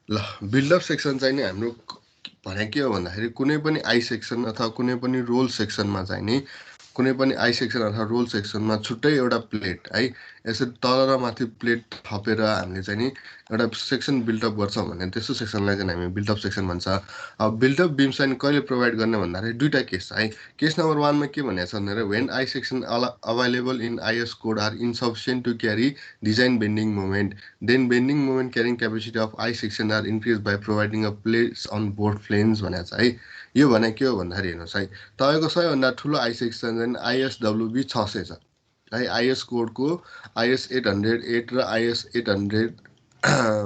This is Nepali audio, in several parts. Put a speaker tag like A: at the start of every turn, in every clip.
A: ल बिल्डअप सेक्सन चाहिँ नि हाम्रो भने के हो भन्दाखेरि कुनै पनि आई सेक्सन अथवा कुनै पनि रोल सेक्सनमा चाहिँ नि कुनै पनि आई सेक्सन अथवा रोल सेक्सनमा छुट्टै एउटा प्लेट है यसरी तल र माथि प्लेट थपेर हामीले चाहिँ नि एउटा सेक्सन बिल्डअप गर्छौँ भने त्यस्तो सेक्सनलाई चाहिँ हामी बिल्डअप सेक्सन भन्छ। अब बिल्डअप बिम चाहिँ कहिले प्रोभाइड गर्ने भन्दाखेरि दुईटा केस है। केस नम्बर 1 मा के भनेको छ भन्दाखेरि when I section available in IS code are insufficient to carry design bending moment then bending moment carrying capacity of I section are increase by providing a place on board planes भनेको छ है। यो भने के हो भन्दाखेरि हेर्नुहोस् है तपाईँको सबैभन्दा ठुलो आई सेक्सन चाहिँ आइएसडब्ल्युबी 600 छ है। आइएस कोडको आइएस 808 र आइएस 800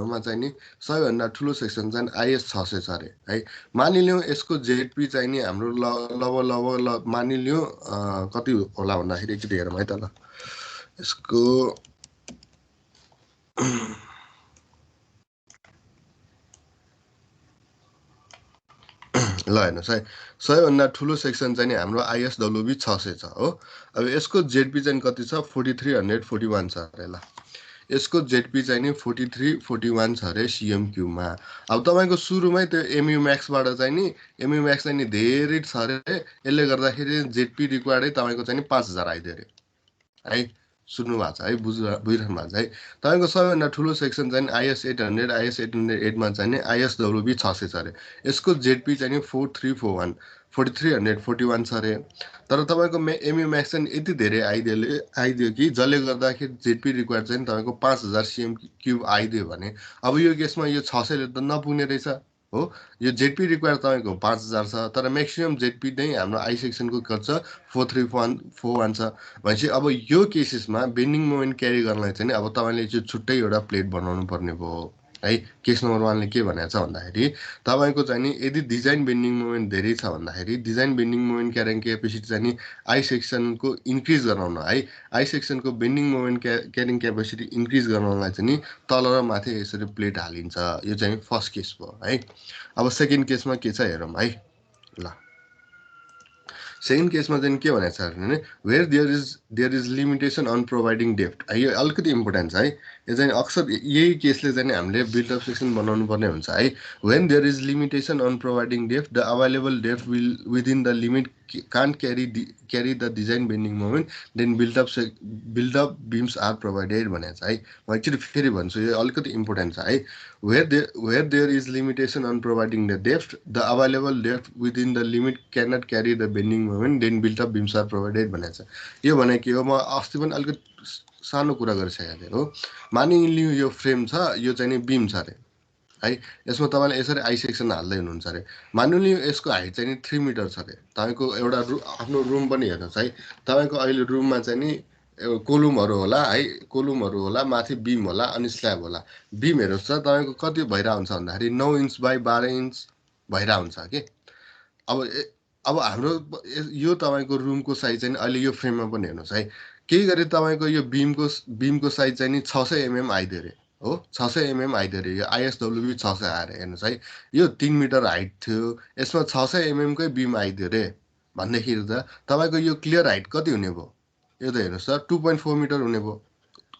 A: मा चाहिँ नि सबैभन्दा ठुलो सेक्सन चाहिँ आइएस 600 छ अरे है। मानिलिउँ यसको जेडपी चाहिँ नि हाम्रो ल मानिलिउँ कति होला भन्दाखेरि एकचोटि हेरौँ है त ल यसको ल हेर्नुहोस् है सबैभन्दा ठुलो सेक्सन चाहिँ नि हाम्रो आइएसडब्ल्युबी 600 छ हो। अब यसको जेडपी चाहिँ कति छ 4341 छ अरे। ल यसको जेडपी चाहिँ नि 4341 छ अरे सिएम क्युबमा। अब तपाईँको सुरुमै त्यो एमयु म्याक्सबाट चाहिँ नि एमयु म्याक्स चाहिँ नि धेरै छ अरे यसले गर्दाखेरि जेडपी रिक्वायर्डै तपाईँको चाहिँ नि 5000 आइदियो अरे है। सुन्नु भएको छ है बुझिरहनु भएको छ है। तपाईँको सबैभन्दा ठुलो सेक्सन चाहिँ आइएस 800 आइएस 808मा चाहिँ नि आइएसडब्ल्युबी 600 छ अरे। यसको जेडपी चाहिँ नि 4341 4341 छ अरे। तर तपाईँको एमयु म्याक्स चाहिँ यति धेरै आइदियो कि जसले गर्दाखेरि जेडपी रिक्वायर्ड चाहिँ तपाईँको 5000 सिएम क्युब आइदियो भने अब यो केसमा यो 600ले त नपुग्ने रहेछ हो। यो जेडपी रिक्वायर तपाईँको 5000 छ तर म्याक्सिमम जेडपी नै हाम्रो आई सेक्सनको खर्च 4341 छ भनेपछि अब यो केसेसमा बेन्डिङ मोमेन्ट क्यारी गर्नलाई चाहिँ अब तपाईँले चाहिँ छुट्टै एउटा प्लेट बनाउनु पर्ने भयो है। केस नम्बर 1 ले के भनेको छ भन्दाखेरि तपाईँको चाहिँ नि यदि डिजाइन बेन्डिङ मोमेन्ट धेरै छ भन्दाखेरि design bending moment carrying capacity चाहिँ नि आई सेक्सनको इन्क्रिज गराउन है आई सेक्सनको bending moment carrying capacity increase गराउनलाई चाहिँ नि तल र माथि यसरी प्लेट हालिन्छ। यो चाहिँ फर्स्ट केस भयो है। अब सेकेन्ड केसमा के छ हेरौँ है। ल सेकेन्ड केसमा चाहिँ के भनेको छ भने where there is limitation on providing depth यो अलिकति इम्पोर्टेन्ट छ है। यो चाहिँ अक्सर यही केसले चाहिँ हामीले बिल्डअप सेक्सन बनाउनु पर्ने हुन्छ है। When there is limitation on providing depth the available depth will within the limit can't carry the design bending moment then build up beams are provided भनेको छ है। म एकचोटि फेरि भन्छु यो अलिकति इम्पोर्टेन्ट छ है। Where there is limitation on providing the depth, the available depth within the limit cannot carry the bending moment, then built-up beams are provided भनेको छ। यो भने के हो म अस्ति पनि अलिकति सानो कुरा गरिसकेको थिएँ हो। मानिलिउँ यो फ्रेम छ यो चाहिँ नि बिम छ अरे है। यसमा तपाईँले यसरी आई सेक्सन हाल्दै हुनुहुन्छ अरे। मानिलिउँ यसको हाइट चाहिँ नि 3 मिटर छ अरे। तपाईँको एउटा आफ्नो रुम पनि हेर्नुहोस् है। तपाईँको अहिले रुममा चाहिँ नि कोलुमहरू होला है कोलुमहरू होला माथि बिम होला अनि स्ल्याब होला। बिम हेर्नुहोस् त तपाईँको कति भइरहेको हुन्छ भन्दाखेरि 9 इन्च बाई 12 इन्च भइरहेको हुन्छ कि। अब हाम्रो यो तपाईँको रुमको साइज चाहिँ अहिले यो फ्रेममा पनि हेर्नुहोस् है। केही गरी तपाईँको यो बिमको साइज चाहिँ नि 600 mm आइदियो अरे हो। 600 mm आइदियो अरे। यो आइएसडब्ल्युबी 600 आएर हेर्नुहोस् है। यो 3 मिटर हाइट थियो यसमा 600 mm कै बिम आइदियो अरे भन्दाखेरि त तपाईँको यो क्लियर हाइट कति हुने भयो यो त हेर्नुहोस् त 2.4 मिटर हुने भयो।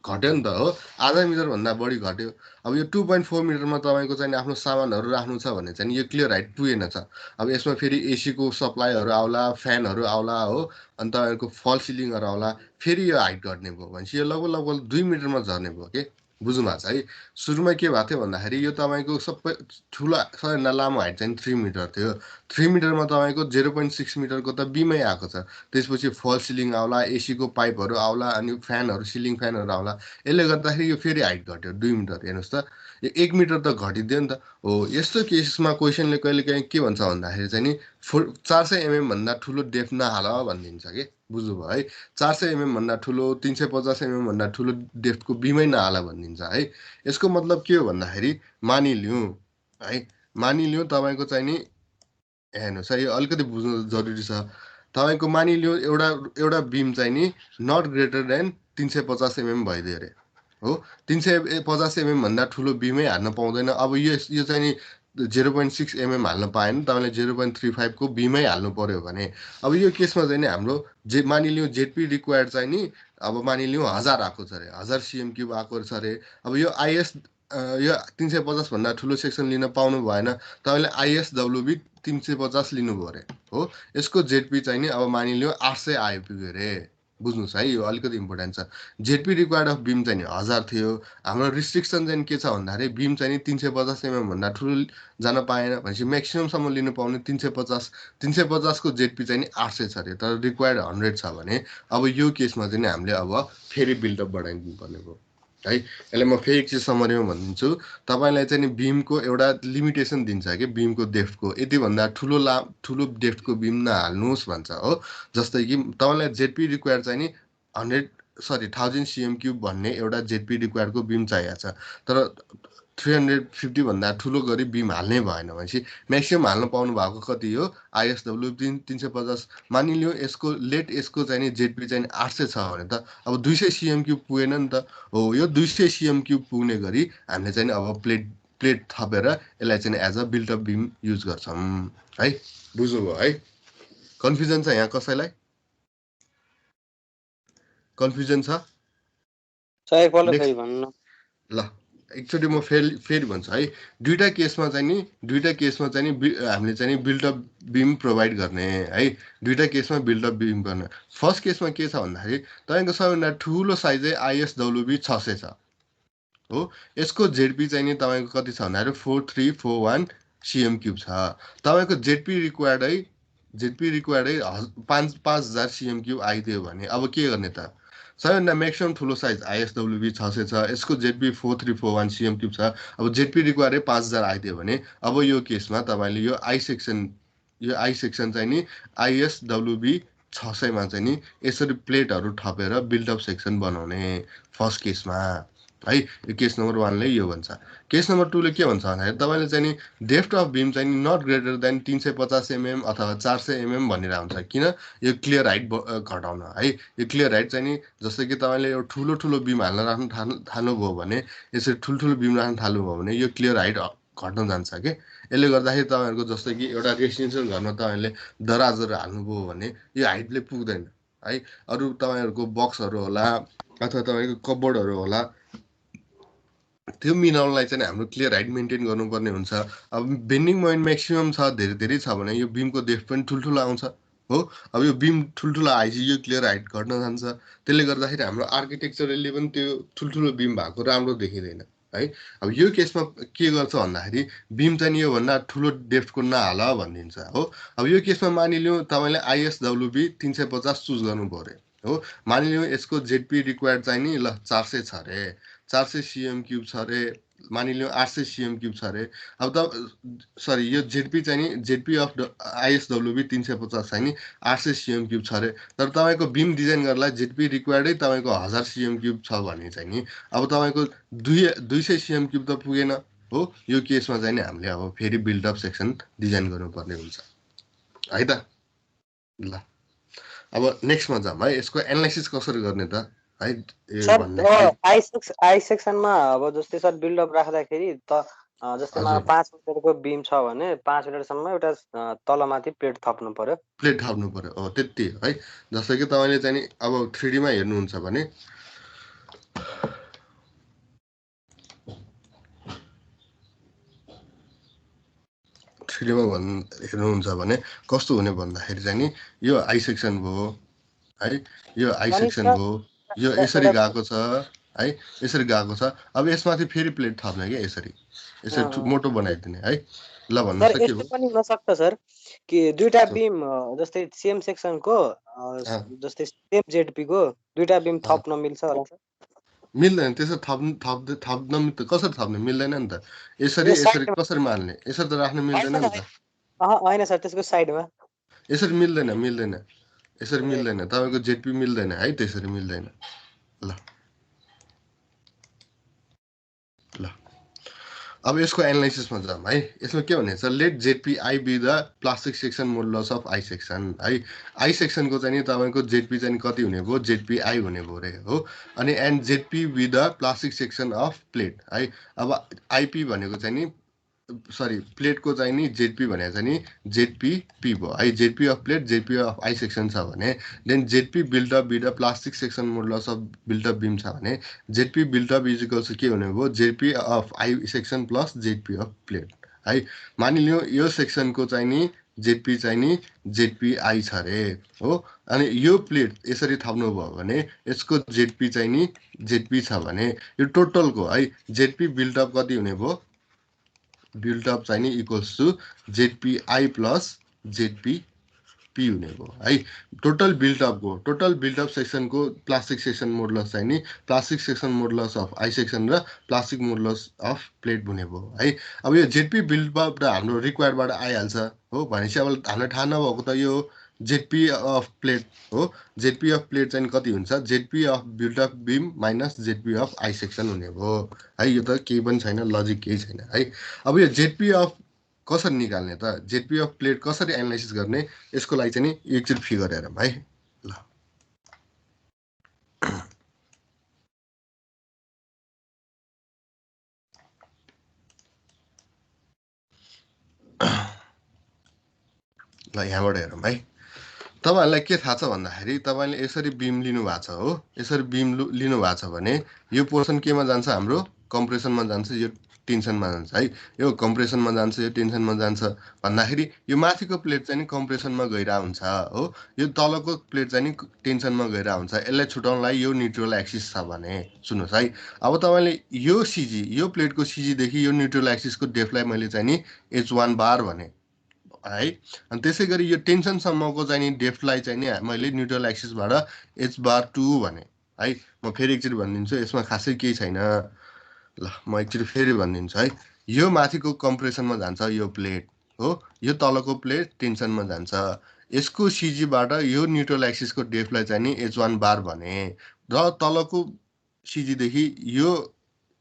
A: घट्यो नि त हो आधा मिटरभन्दा बढी घट्यो। अब यो 2.4 मिटरमा तपाईँको चाहिँ आफ्नो सामानहरू राख्नु छ भने चाहिँ यो क्लियर हाइट पुगेन छ। अब यसमा फेरि एसीको सप्लाईहरू आउला फ्यानहरू आउला हो अनि तपाईँहरूको फल सिलिङहरू आउला फेरि यो हाइट घट्ने भयो भनेपछि यो लगभग 2 मिटरमा झर्ने भयो के। बुझ्नु भएको छ है। सुरुमा के भएको थियो भन्दाखेरि यो तपाईँको सबै ठुलो सबैभन्दा लामो हाइट चाहिँ 3 मिटर थियो। 3 मिटरमा तपाईँको 0.6 मिटरको त बिमै आएको छ। त्यसपछि फल सिलिङ आउला एसीको पाइपहरू आउला अनि फ्यानहरू सिलिङ फ्यानहरू आउला यसले गर्दाखेरि यो फेरि हाइट घट्यो 2 मिटर। हेर्नुहोस् त यो 1 मिटर त घटिदियो नि त हो। यस्तो केसमा क्वेसनले कहिलेकाहीँ के भन्छ भन्दाखेरि चाहिँ नि 400 mm भन्दा ठुलो डेप्थ नहाल भनिदिन्छ कि। बुझ्नुभयो है। 400 mm भन्दा ठुलो 350 mm भन्दा ठुलो डेप्थको बिमै नहाल भनिदिन्छ है। यसको मतलब के हो भन्दाखेरि मानिलिउँ है मानिलिउँ तपाईँको चाहिँ नि हेर्नुहोस् है यो अलिकति बुझ्नु जरुरी छ। तपाईँको मानिलिउँ एउटा बिम चाहिँ नि नट ग्रेटर देन 350 mm भइदियो अरे हो। 350 mm भन्दा ठुलो बिमै हाल्न पाउँदैन। अब यो चाहिँ नि 0.6 mm हाल्न पाएन तपाईँले 0.35 को बिमै हाल्नु पर्यो भने अब यो केसमा चाहिँ नि हाम्रो मानिलिउँ जेडपी रिक्वायर्ड चाहिँ नि अब मानिलिउँ 1000 आएको छ अरे 1000 सिएम क्युब आएको छ अरे। अब यो आइएस यो 350 भन्दा ठुलो सेक्सन लिन पाउनु भएन, तपाईँले आइएसडब्ल्युबी 350 लिनुभयो अरे हो। यसको जेडपी चाहिँ नि अब मानिलियो 800 आइपुग्यो अरे। बुझ्नुहोस् है, यो अलिकति इम्पोर्टेन्ट छ। जेडपी रिक्वायर्ड अफ बिम चाहिँ नि 1000 थियो। हाम्रो रिस्ट्रिक्सन चाहिँ के छ भन्दाखेरि बिम चाहिँ नि 350 भन्दा ठुलो जान पाएन भनेपछि म्याक्सिममसम्म लिनु पाउने 350। 350 को जेडपी चाहिँ नि 800 छ अरे, तर रिक्वायर्ड 100 छ भने अब यो केसमा चाहिँ नि हामीले अब फेरि बिल्डअप बढाइदिनु पर्ने भयो है। यसले म फेरि एकचोटि समरीमा भनिदिन्छु। तपाईँलाई चाहिँ नि बिमको एउटा लिमिटेसन दिन्छ कि बिमको डेफ्थको यतिभन्दा ठुलो डेफ्थको बिम नहाल्नुहोस् भन्छ हो। जस्तै कि तपाईँलाई जेडपी रिक्वायर चाहिँ नि 1000 CM³ भन्ने एउटा जेडपी रिक्वायरको बिम चाहिएको छ, तर 350 भन्दा ठुलो गरी बिम हाल्नै भएन भनेपछि म्याक्सिमम हाल्न पाउनु भएको कति हो, आइएसडब्ल्यू 350। मानिलियो यसको चाहिँ नि जेडपी चाहिँ 800 छ भने त अब 200 CM³ पुगेन नि त हो। यो 200 CM³ पुग्ने गरी हामीले चाहिँ अब प्लेट थपेर यसलाई चाहिँ as a built up beam use गर्छौँ है। बुझ्नुभयो है? कन्फ्युजन छ यहाँ कसैलाई? कन्फ्युजन छ? ल एकचोटि म फेरि भन्छु है। दुईटा केसमा चाहिँ नि हामीले चाहिँ नि बिल्टअप बिम प्रोभाइड गर्ने है। दुईटा केसमा बिल्टअप बिम गर्ने। फर्स्ट केसमा के छ भन्दाखेरि तपाईँको सबैभन्दा ठुलो साइजै आइएसडब्ल्युबी 600 छ हो। यसको जेडपी चाहिँ नि तपाईँको कति छ भन्दाखेरि 4341 CM³ छ। तपाईँको जेडपी रिक्वायर्डै 5000 CM³ आइदियो भने अब के गर्ने त? सबैभन्दा म्याक्सिमम ठुलो साइज आइएसडब्ल्युबी 600 छ, यसको जेडपी 4341 CM³ छ। अब जेडपी रिक्वायरै 5000 आइदियो भने अब यो केसमा तपाईँले यो आई सेक्सन चाहिँ नि आइएसडब्ल्युबी 600 मा चाहिँ नि यसरी प्लेटहरू थपेर बिल्डअप सेक्सन बनाउने फर्स्ट केसमा है। यो केस नम्बर 1ले यो भन्छ। केस नम्बर 2ले के भन्छ भन्दाखेरि तपाईँले चाहिँ नि डेफ्थ अफ बिम चाहिँ नट ग्रेटर देन 350 mm अथवा 400 mm भनेर हुन्छ। किन? यो क्लियर हाइट घटाउन है। यो क्लियर हाइट चाहिँ नि जस्तै कि तपाईँले यो ठुलो बिम हाल्न राख्न थाल्नुभयो भने, यसरी ठुल्ठुलो बिम राख्न थाल्नुभयो भने यो क्लियर हाइट घट्न जान्छ के। यसले गर्दाखेरि तपाईँहरूको जस्तै कि एउटा रेसिडेन्सियल घरमा तपाईँले दराजहरू हाल्नुभयो भने यो हाइटले पुग्दैन है। अरू तपाईँहरूको बक्सहरू होला अथवा तपाईँको कबोर्डहरू होला, त्यो मिलाउनलाई चाहिँ हाम्रो क्लियर हाइट मेन्टेन गर्नुपर्ने हुन्छ। अब बेन्डिङ मोमेन्ट म्याक्सिमम छ, धेरै छ भने यो बिमको डेफ्थ पनि ठुल्ठुलो आउँछ हो। अब यो बिम ठुल्ठुलो आएपछि यो क्लियर हाइट घट्न जान्छ। त्यसले गर्दाखेरि हाम्रो आर्किटेक्चरले पनि त्यो ठुल्ठुलो बिम भएको राम्रो देखिँदैन है। अब यो केसमा के गर्छ भन्दाखेरि बिम चाहिँ योभन्दा ठुलो डेफ्थको नहाल भनिदिन्छ हो। अब यो केसमा मानिलिउँ तपाईँले आइएसडब्ल्युबी 350 चुज गर्नुभयो अरे हो। मानिलिउँ यसको जेडपी रिक्वायर्ड चाहिँ नि ल 400 छ अरे, 400 CM³ छ अरे। मानिलिउँ 800 CM³ छ अरे। अब त सरी यो जेडपी चाहिँ नि जेडपी अफ आइएसडब्ल्युबी 350 चाहिँ नि 800 CM³ छ अरे। तर तपाईँको बिम डिजाइन गर्नलाई जेडपी रिक्वायर्डै तपाईँको 1000 CM³ छ भने चाहिँ नि अब तपाईँको 200 CM³ त पुगेन हो। यो केसमा चाहिँ नि हामीले अब फेरि बिल्डअप सेक्सन डिजाइन गर्नुपर्ने हुन्छ है त। ल अब नेक्स्टमा जाऊँ है। यसको एनालाइसिस कसरी गर्ने त है
B: सर? आई सेक्सनमा अब जस्तै सर बिल्डअप राख्दाखेरि त जस्तै 5 मिटरको बिम छ भने 5 मिटरसम्म एउटा तलमाथि प्लेट थप्नु पर्यो।
A: हो त्यति है। जस्तै कि तपाईँले चाहिँ नि अब 3D मा हेर्नुहुन्छ भने हेर्नुहुन्छ भने कस्तो हुने भन्दाखेरि चाहिँ नि यो आई सेक्सन भयो है। यो आई सेक्सन भयो, यो यसरी गएको छ है, यसरी गएको छ। अब यसमाथि फेरि प्लेट थप्ने के यसरी मोटो बनाइदिने है। ल भन्नुहोस् त के हो?
B: पनि हुन सक्छ सर कि दुईटा बिम जस्तै सेम सेक्सनको जस्तै सेम जेडपी को दुईटा बिम थप्न मिल्छ होला सर?
A: मिल्दैन। त्यसरी थप्न कसरी थप्ने? मिल्दैन नि त। यसरी कसरी मार्ने? यसरी त राख्न मिल्दैन नि त।
B: हैन सर, त्यसको साइडमा
A: यसरी मिल्दैन। यसरी मिल्दैन। तपाईँको जेडपी मिल्दैन है, त्यसरी मिल्दैन। ल अब यसको एनालाइसिसमा जाऊँ है। यसमा के भनेको छ? Let ZP I be the plastic section modulus of I section है। आई सेक्सनको चाहिँ नि तपाईँको जेडपी चाहिँ कति हुने भयो? जेडपी आई हुने भयो अरे हो। अनि and ZP with the plastic section of plate है। अब आइपी भनेको चाहिँ नि सरी प्लेटको चाहिँ नि जेडपी भनेको चाहिँ नि जेडपी भयो है। ZP of plate ZP of I section छ भने then ZP buildup buildup plastic section modulus of build-up beam छ भने जेडपी बिल्डअप इज इक्वल्स के हुने भयो ZP of I section plus ZP of plate है। मानिलियो यो सेक्सनको चाहिँ नि जेडपी चाहिँ नि जेडपी आई छ रे हो। अनि यो प्लेट यसरी थप्नु भयो भने यसको जेडपी चाहिँ नि जेडपी छ भने यो टोटलको है जेडपी बिल्डअप कति हुने भयो बिल्डअप चाहिँ नि equals to ZP I plus ZP P हुने भयो है। टोटल बिल्डअप सेक्सनको प्लास्टिक सेक्सन मोडुलस चाहिँ नि plastic section modulus of I section र प्लास्टिक मोडुलस अफ प्लेट हुने भयो है। अब यो जेडपी बिल्डअप र हाम्रो रिक्वायर्डबाट आइहाल्छ हो भनेपछि अब हामीलाई थाहा नभएको त यो जेडपी अफ प्लेट हो। जेडपी अफ प्लेट चाहिँ कति हुन्छ ZP of build-up beam minus ZP of I section हुने भयो है। यो त केही पनि छैन लजिक केही छैन है। अब यो जेडपी अफ कसरी निकाल्ने त जेडपी अफ प्लेट कसरी एनालाइसिस गर्ने यसको लागि चाहिँ नि एकचोटि फिगर हेरौँ है। ल यहाँबाट हेरौँ है। तपाईहरुलाई के थाहा छ भन्दाखेरि तपाईले यसरी बिम लिनु भएको छ हो। यसरी बिम लिनु भएको छ भने यो पोर्सन केमा जान्छ हाम्रो कम्प्रेसनमा जान्छ यो टेन्सनमा जान्छ है। यो कम्प्रेसनमा जान्छ यो टेन्सनमा जान्छ भन्दाखेरि यो माथिको प्लेट चाहिँ नि कम्प्रेसनमा गइरहेको हुन्छ हो। यो तलको प्लेट चाहिँ नि टेन्सनमा गइरहेको हुन्छ। यसलाई छुटाउनलाई यो न्युट्रल एक्सिस छ भने सुन्नुहोस् है। अब तपाईले यो सिजी यो प्लेटको सिजीदेखि यो न्युट्रल एक्सिसको डेप्थलाई मैले चाहिँ नि h1 बार भने है। अनि त्यसै गरी यो टेन्सनसम्मको चाहिँ नि डेप्थलाई चाहिँ नि मैले न्युट्रल एक्सिसबाट h/2 भने है। म फेरि एकचोटि भनिदिन्छु यसमा खासै केही छैन। ल म एकचोटि फेरि भनिदिन्छु है। यो माथिको कम्प्रेसनमा जान्छ यो प्लेट हो। यो तलको प्लेट टेन्सनमा जान्छ। यसको सिजीबाट यो न्युट्रल एक्सिसको डेप्थलाई चाहिँ नि h1 बार भने र तलको सिजीदेखि यो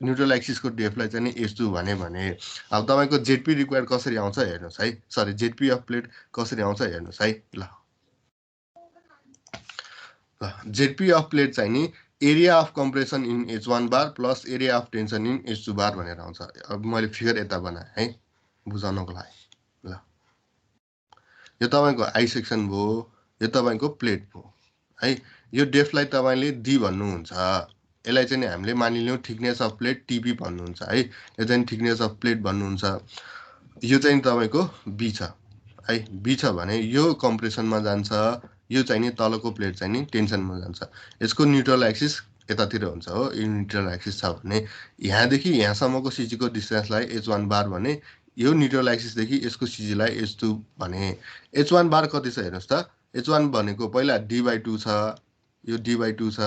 A: न्युट्रल एक्सिसको डेप्थलाई चाहिँ नि h2 भने अब तपाईको जेडपी रिक्वायर्ड कसरी आउँछ हेर्नुस् है। सरी जेडपी अफ प्लेट कसरी आउँछ हेर्नुस् है। ल जेडपी अफ प्लेट चाहिँ नि area of compression in h1 bar plus area of tension in h2 बार भनेर आउँछ। अब मैले फिगर यता बनाएँ है बुझाउनको लागि। ल यो तपाईको आई सेक्सन भयो यो तपाईको प्लेट भयो है। यो डेप्थलाई तपाईले डी भन्नुहुन्छ। यसलाई चाहिँ हामीले मानिलियौँ थिकनेस अफ प्लेट टिपी भन्नुहुन्छ है। यो चाहिँ थिकनेस अफ प्लेट भन्नुहुन्छ। यो चाहिँ तपाईको बी छ है। बी छ भने यो कम्प्रेसनमा जान्छ। यो चाहिँ नि तलको प्लेट चाहिँ नि टेन्सनमा जान्छ। यसको न्युट्रल एक्सिस यतातिर हुन्छ हो। यो न्युट्रल एक्सिस छ भने यहाँदेखि यहाँसम्मको सिजीको डिस्टेन्सलाई h1 बार भने यो न्युट्रल एक्सिसदेखि यसको सिजीलाई h2 भने h1 बार कति छ हेर्नुहोस् त। h1 भनेको पहिला d/2 छ यो d/2 छ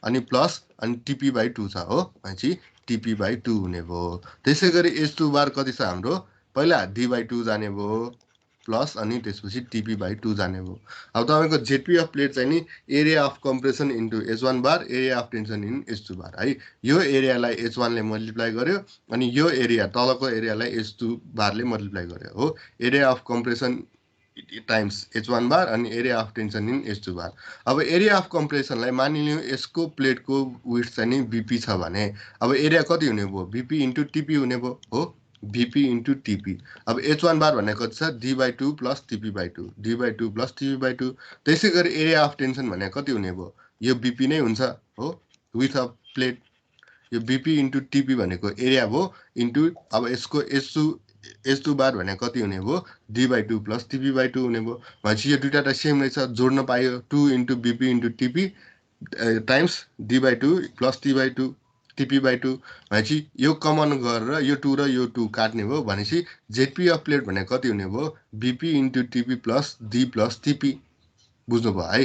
A: अनि प्लस अनि tp/2 छ हो भनेपछि tp/2 हुने भयो। त्यसै गरी h2 बार कति छ हाम्रो पहिला d/2 जाने भयो प्लस अनि त्यसपछि tp/2 जाने भयो। अब तपाईको जेडपी अफ प्लेट चाहिँ नि area of compression into h1 bar area of tension in h2 बार है। यो एरियालाई h1 ले मल्टिप्लाई गर्यो अनि यो एरिया तलको एरियालाई h2 बारले मल्टिप्लाई गर्यो हो। Area of compression times h1 बार अनि area of tension in h2 बार। अब एरिया अफ कम्प्रेसनलाई मानिलियौँ यसको प्लेटको विड्थ चाहिँ नि बीपी छ भने अब एरिया कति हुने भयो बीपी इन्टु टिपी हुने भयो हो। BP into TP. अब h1 बार भनेको छ d/2 प्लस टिपी/2 d/2 प्लस टिपी/2। त्यसै गरी एरिया अफ टेन्सन भनेको कति हुने भयो यो बीपी नै हुन्छ हो विथ अ प्लेट। यो बीपी इन्टु टिपी भनेको एरिया भयो इन्टु अब यसको h2 बार भनेको कति हुने भयो d/2 प्लस टिपी/2 हुने भयो भनेपछि यो दुईटा त सेम रहेछ जोड्न पायो 2 into BP into TP times d/2 plus टिपी/2 भनेपछि यो कमन गरेर यो 2 र यो 2 काट्ने भयो भनेपछि जेडपी अफ प्लेट भनेको कति हुने भयो BP into TP plus D plus TP. बुझ्नुभयो है।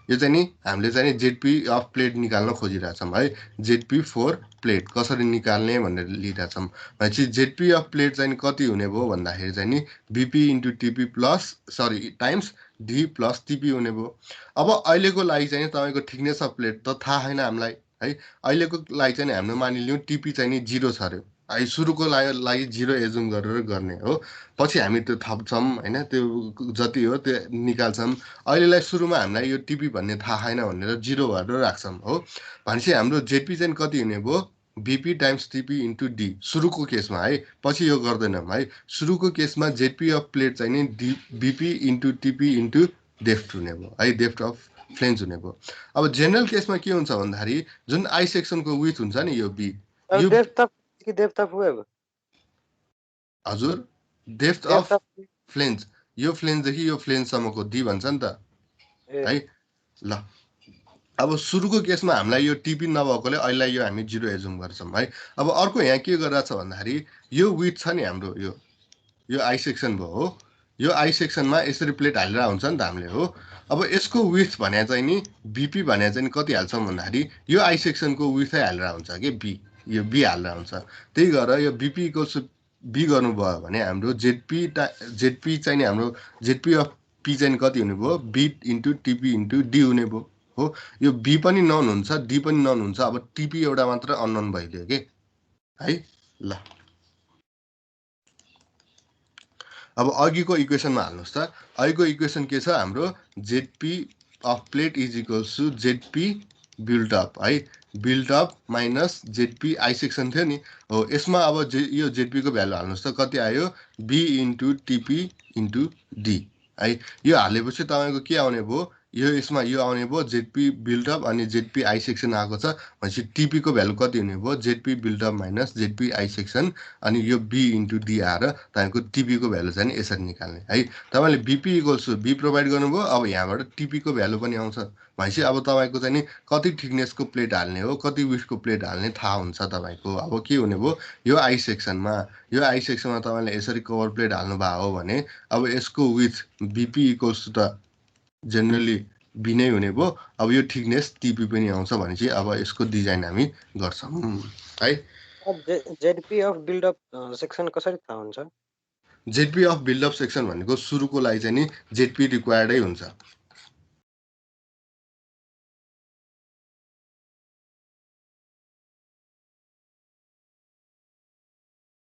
A: यो चाहिँ नि हामीले चाहिँ नि जेडपी अफ प्लेट निकाल्न खोजिरहेछौँ है। जेडपी फोर प्लेट कसरी निकाल्ने भनेर लिइरहेछौँ भनेपछि जेडपी अफ प्लेट चाहिँ कति हुने भयो भन्दाखेरि चाहिँ नि BP into TP plus sorry times D plus TP हुने भयो। अब अहिलेको लागि चाहिँ तपाईँको थिकनेस अफ प्लेट त थाहा छैन हामीलाई है। अहिलेको लागि चाहिँ हाम्रो मानिलियौँ टिपी चाहिँ नि 0 छ अरे है। सुरुको लागि 0 एजुम गरेर गर्ने हो। पछि हामी त्यो थप्छौँ होइन त्यो जति हो त्यो निकाल्छौँ। अहिलेलाई सुरुमा हामीलाई यो टिपी भन्ने थाहा छैन भनेर 0 गरेर राख्छौँ हो। भनेपछि हाम्रो जेडपी चाहिँ कति हुने भयो बीपी टाइम्स टिपी इन्टु डी सुरुको केसमा है, पछि यो गर्दैनौँ है। सुरुको केसमा जेडपी अफ प्लेट चाहिँ नि बीपी इन्टु टिपी इन्टु डेप्थ हुने भयो है, डेप्थ अफ फ्लेन्ज हुने भयो। अब जेनरल केसमा के हुन्छ भन्दाखेरि जुन आई सेक्सनको विथ हुन्छ नि यो बी, यो
B: डेप्थ अफ वेब
A: हजुर डेप्थ अफ फ्लेन्ज, यो फ्लेन्जदेखि यो फ्लेन्जसम्मको डी भन्छ नि त है। ल अब सुरुको केसमा हामीलाई यो टिपी नभएकोले अहिले यो हामी 0 एजुम गर्छौँ है। अब अर्को यहाँ के गरिरहेछ भन्दाखेरि यो विथ छ नि हाम्रो यो आई सेक्सन भयो हो, यो आई सेक्सनमा यसरी प्लेट हालेर हुन्छ नि त हामीले हो। अब यसको विथ भने चाहिँ नि बीपी भने चाहिँ कति हाल्छौँ भन्दाखेरि यो आई सेक्सनको विथै हालेर हुन्छ कि बी, यो बी हालेर हुन्छ। त्यही भएर यो बीपी इक्वल्स बी गर्नुभयो भने हाम्रो जेडपी चाहिँ नि हाम्रो जेडपी अफ पी चाहिँ कति हुने भयो, बी इन्टु टिपी इन्टु डी हुने भयो हो। यो बी पनि नन हुन्छ, डी पनि नन हुन्छ। अब टिपी एउटा मात्र अननोन भइदियो कि है। ल अब अघिको इक्वेसनमा हाल्नुहोस् त, अघिको इक्वेसन के छ हाम्रो, ZP of plate is equals to ZP buildup है, buildup minus ZP I section थियो नि हो। यसमा अब यो जेडपीको भ्यालु हाल्नुहोस् त, कति आयो, बी इन्टु टिपी इन्टु डी है। यो हालेपछि तपाईँको के आउने भयो, यो यसमा यो आउने भयो जेडपी बिल्डअप अनि जेडपी आई सेक्सन आएको छ भनेपछि टिपीको भ्यालु कति हुने भयो, ZP build up minus ZP I section अनि यो बी इन्टु डी आएर तपाईँको टिपीको भ्यालु चाहिँ यसरी निकाल्ने है। तपाईँले बीपी इक्वल्स बी प्रोभाइड गर्नुभयो, अब यहाँबाट टिपीको भ्यालु पनि आउँछ भनेपछि अब तपाईँको चाहिँ नि कति थिकनेसको प्लेट हाल्ने हो, कति विथको प्लेट हाल्ने थाहा हुन्छ तपाईँको। अब के हुने भयो, यो आई सेक्सनमा तपाईँले यसरी कभर प्लेट हाल्नुभएको हो भने अब यसको विथ बीपी इक्वल्स त जेनरली बी नै हुने भयो। अब यो थिकनेस टिपी पनि आउँछ भनेपछि अब यसको डिजाइन हामी गर्छौँ है।
B: जेडपी अफ बिल्डअप सेक्सन कसरी थाहा हुन्छ?
A: जेडपी अफ बिल्डअप सेक्सन भनेको सुरुको लागि चाहिँ नि जेडपी रिक्वायर्डै हुन्छ।